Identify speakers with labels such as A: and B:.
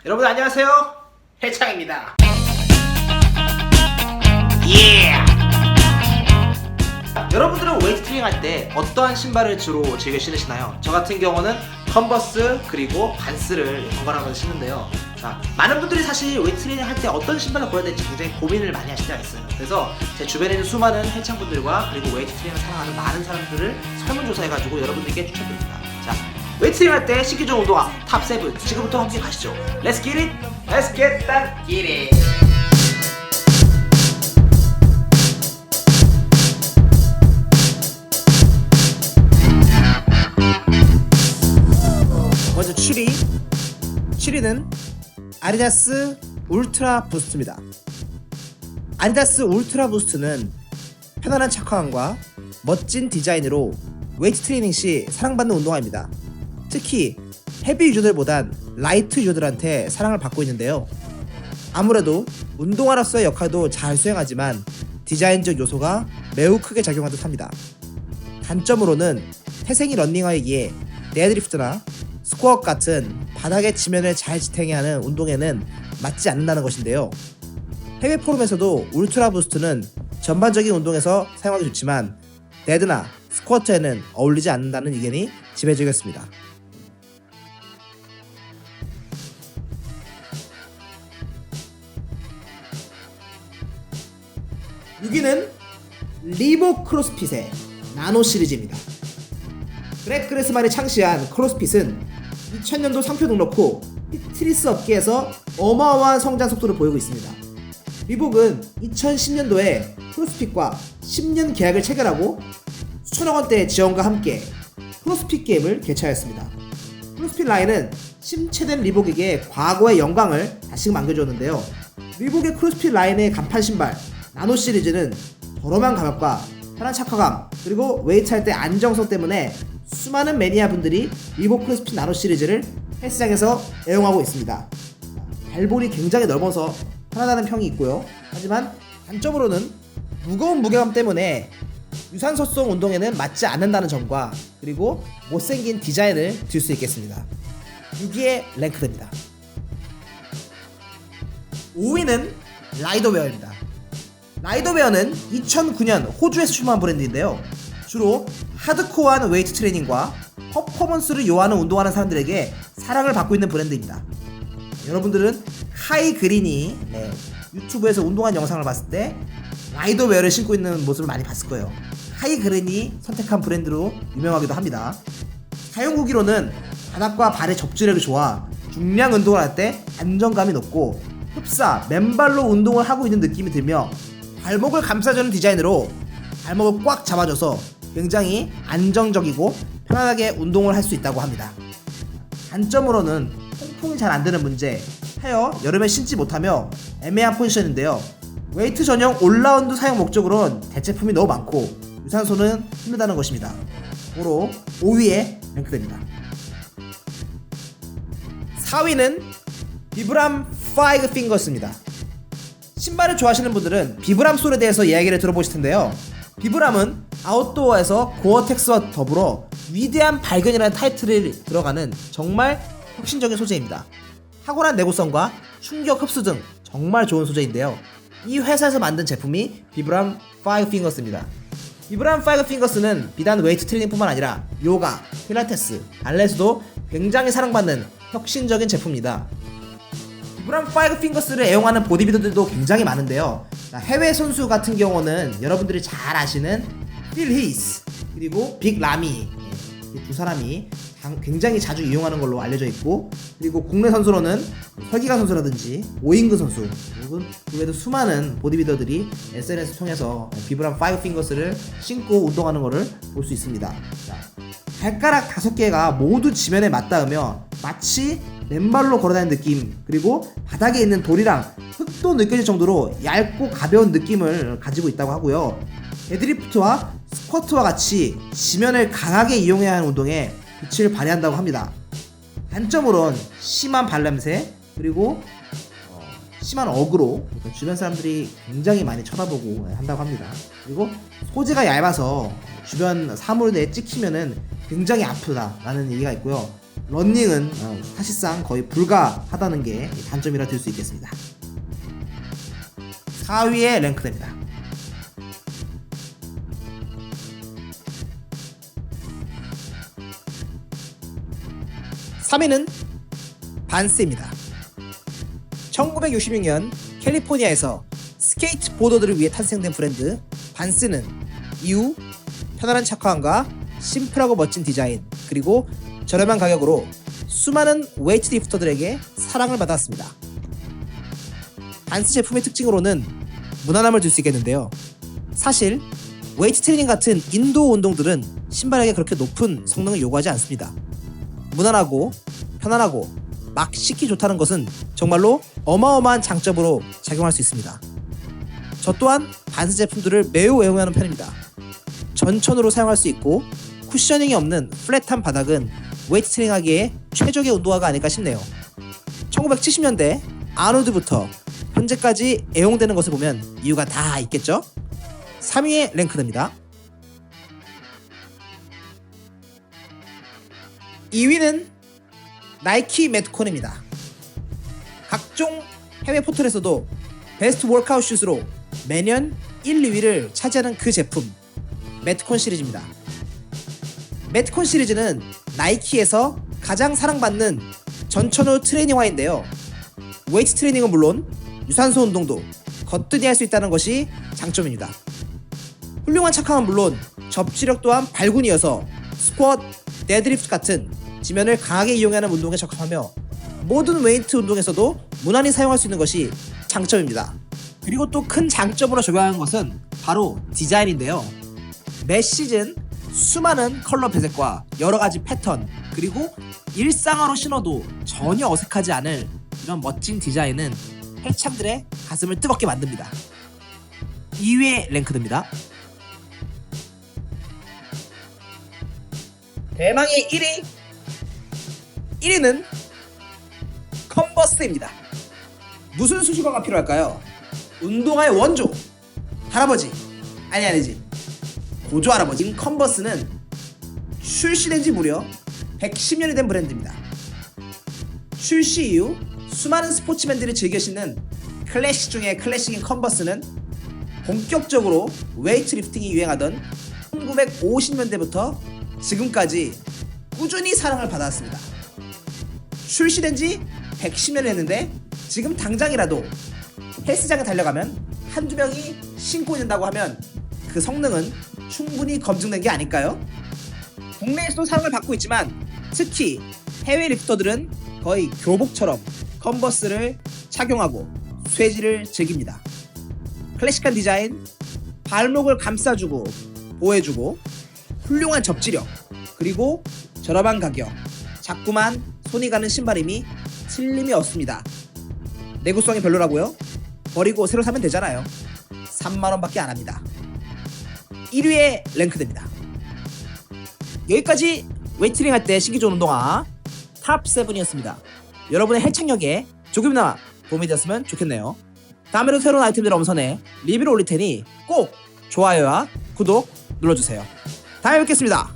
A: 여러분 안녕하세요. 해창입니다. 예! 여러분들은 웨이트 트레이닝 할 때 어떠한 신발을 주로 즐겨 신으시나요? 저 같은 경우는 컨버스 그리고 반스를 번갈아가면서 신는데요. 자, 많은 분들이 사실 웨이트 트레이닝 할 때 어떤 신발을 보여야 될지 굉장히 고민을 많이 하실 때가 있어요. 그래서 제 주변에 있는 수많은 헬창분들과 그리고 웨이트 트레이닝을 사랑하는 많은 사람들을 설문조사해가지고 여러분들께 추천드립니다. 자, 웨이트 트레이닝 할 때 신기 좋은 운동화 탑 7 지금부터 함께 가시죠. Let's get it! Let's get that get it!
B: 먼저 7위는 아디다스 울트라 부스트입니다. 아디다스 울트라 부스트는 편안한 착화감과 멋진 디자인으로 웨이트 트레이닝 시 사랑받는 운동화입니다. 특히 헤비 유저들보단 라이트 유저들한테 사랑을 받고 있는데요. 아무래도 운동화로서의 역할도 잘 수행하지만 디자인적 요소가 매우 크게 작용하듯 합니다. 단점으로는 태생이 런닝화이기에 데드리프트나 스쿼트 같은 바닥의 지면을 잘 지탱해야 하는 운동에는 맞지 않는다는 것인데요. 해외 포럼에서도 울트라 부스트는 전반적인 운동에서 사용하기 좋지만 데드나 스쿼트에는 어울리지 않는다는 의견이 지배적이었습니다. 6위는 리복 크로스핏의 나노 시리즈입니다. 그렉 그레스만이 창시한 크로스핏은 2000년도 상표 등록 후 피트니스 업계에서 어마어마한 성장 속도를 보이고 있습니다. 리복은 2010년도에 크로스핏과 10년 계약을 체결하고 수천억 원대의 지원과 함께 크로스핏 게임을 개최하였습니다. 크로스핏 라인은 침체된 리복에게 과거의 영광을 다시금 안겨주었는데요. 리복의 크로스핏 라인의 간판 신발 나노 시리즈는 저렴한 가격과 편한 착화감 그리고 웨이트 할 때 안정성 때문에 수많은 매니아 분들이 리복 크로스핏 나노 시리즈를 헬스장에서 애용하고 있습니다. 발볼이 굉장히 넓어서 편하다는 평이 있고요. 하지만 단점으로는 무거운 무게감 때문에 유산소성 운동에는 맞지 않는다는 점과 그리고 못생긴 디자인을 들 수 있겠습니다. 6위에 랭크됩니다. 5위는 라이더웨어입니다. 라이더웨어는 2009년 호주에서 출범한 브랜드인데요. 주로 하드코어한 웨이트 트레이닝과 퍼포먼스를 요하는 운동하는 사람들에게 사랑을 받고 있는 브랜드입니다. 여러분들은 카이 그린이 유튜브에서 운동한 영상을 봤을 때 라이더웨어를 신고 있는 모습을 많이 봤을 거예요. 카이 그린이 선택한 브랜드로 유명하기도 합니다. 사용 후기로는 바닥과 발의 접지력이 좋아 중량 운동을 할 때 안정감이 높고 흡사, 맨발로 운동을 하고 있는 느낌이 들며 발목을 감싸주는 디자인으로 발목을 꽉 잡아줘서 굉장히 안정적이고 편안하게 운동을 할 수 있다고 합니다. 단점으로는 통풍이 잘 안되는 문제 하여 여름에 신지 못하며 애매한 포지션인데요. 웨이트 전용 올라운드 사용 목적으로는 대체품이 너무 많고 유산소는 힘들다는 것입니다. 고로 5위에 랭크됩니다. 4위는 비브람 5 핑거스입니다. 신발을 좋아하시는 분들은 비브람 솔에 대해서 이야기를 들어보실 텐데요. 비브람은 아웃도어에서 고어텍스와 더불어 위대한 발견이라는 타이틀을 들어가는 정말 혁신적인 소재입니다. 탁월한 내구성과 충격 흡수 등 정말 좋은 소재인데요. 이 회사에서 만든 제품이 비브람 5 핑거스입니다. 비브람 5 핑거스는 비단 웨이트 트레이닝뿐만 아니라 요가, 필라테스, 발레에서도 굉장히 사랑받는 혁신적인 제품입니다. 비브람 5 핑거스를 애용하는 보디빌더들도 굉장히 많은데요. 해외 선수 같은 경우는 여러분들이 잘 아시는 필 히스 그리고 빅 라미 이 두 사람이 굉장히 자주 이용하는 걸로 알려져 있고, 그리고 국내 선수로는 설기가 선수라든지 오잉그 선수, 혹은 그 외에도 수많은 보디빌더들이 SNS 통해서 비브람 5 핑거스를 신고 운동하는 것을 볼 수 있습니다. 자, 발가락 5개가 모두 지면에 맞닿으며 마치 맨발로 걸어다니는 느낌, 그리고 바닥에 있는 돌이랑 흙도 느껴질 정도로 얇고 가벼운 느낌을 가지고 있다고 하고요. 데드리프트와 스쿼트와 같이 지면을 강하게 이용해야 하는 운동에 빛을 발휘한다고 합니다. 단점으로는 심한 발냄새, 그리고 심한 어그로, 그러니까 주변 사람들이 굉장히 많이 쳐다보고 한다고 합니다. 그리고 소재가 얇아서 주변 사물에 찍히면은 굉장히 아프다라는 얘기가 있고요. 러닝은 사실상 거의 불가하다는 게 단점이라 들 수 있겠습니다. 4위에 랭크됩니다. 3위는 반스입니다. 1966년 캘리포니아에서 스케이트보더들을 위해 탄생된 브랜드 반스는 이후 편안한 착화감과 심플하고 멋진 디자인 그리고 저렴한 가격으로 수많은 웨이트리프터들에게 사랑을 받았습니다. 반스 제품의 특징으로는 무난함을 들 수 있겠는데요. 사실 웨이트 트레이닝 같은 인도어 운동들은 신발에게 그렇게 높은 성능을 요구하지 않습니다. 무난하고 편안하고 막 신기 좋다는 것은 정말로 어마어마한 장점으로 작용할 수 있습니다. 저 또한 반스 제품들을 매우 애용하는 편입니다. 전천으로 사용할 수 있고 쿠셔닝이 없는 플랫한 바닥은 웨이트 트레이닝하기에 최적의 운동화가 아닐까 싶네요. 1970년대 아놀드부터 현재까지 애용되는 것을 보면 이유가 다 있겠죠? 3위에 랭크됩니다. 2위는 나이키 매트콘입니다. 각종 해외 포털에서도 베스트 워크아웃 슛으로 매년 1, 2위를 차지하는 그 제품 매트콘 시리즈입니다. 매트콘 시리즈는 나이키에서 가장 사랑받는 전천후 트레이닝화인데요. 웨이트 트레이닝은 물론 유산소 운동도 거뜬히 할 수 있다는 것이 장점입니다. 훌륭한 착함은 물론 접지력 또한 발군이어서 스쿼트, 데드리프트 같은 지면을 강하게 이용하는 운동에 적합하며 모든 웨이트 운동에서도 무난히 사용할 수 있는 것이 장점입니다. 그리고 또 큰 장점으로 적용하는 것은 바로 디자인인데요. 매 시즌 수많은 컬러 배색과 여러가지 패턴 그리고 일상화로 신어도 전혀 어색하지 않을 이런 멋진 디자인은 헬창들의 가슴을 뜨겁게 만듭니다. 2위에 랭크됩니다. 대망의 1위는 컨버스입니다. 무슨 수식어가 필요할까요? 운동화의 원조 할아버지 아니지 고조 할아버지인 컨버스는 출시된 지 무려 110년이 된 브랜드입니다. 출시 이후 수많은 스포츠맨들이 즐겨 신는 클래식 중의 클래식인 컨버스는 본격적으로 웨이트리프팅이 유행하던 1950년대부터 지금까지 꾸준히 사랑을 받아왔습니다. 출시된 지 110년을 했는데 지금 당장이라도 헬스장에 달려가면 한두 명이 신고 있는다고 하면 그 성능은 충분히 검증된 게 아닐까요? 국내에서도 사랑을 받고 있지만 특히 해외 리프터들은 거의 교복처럼 컨버스를 착용하고 쇠질을 즐깁니다. 클래식한 디자인, 발목을 감싸주고 보호해주고 훌륭한 접지력 그리고 저렴한 가격 자꾸만 손이 가는 신발임이 틀림이 없습니다. 내구성이 별로라고요? 버리고 새로 사면 되잖아요. 3만원밖에 안합니다. 1위에 랭크됩니다. 여기까지 웨이트링 할 때 신기 좋은 운동화 탑 7이었습니다. 여러분의 헬창력에 조금이나마 도움이 되었으면 좋겠네요. 다음에도 새로운 아이템들 엄선해 리뷰를 올릴 테니 꼭 좋아요와 구독 눌러주세요. 다음에 뵙겠습니다.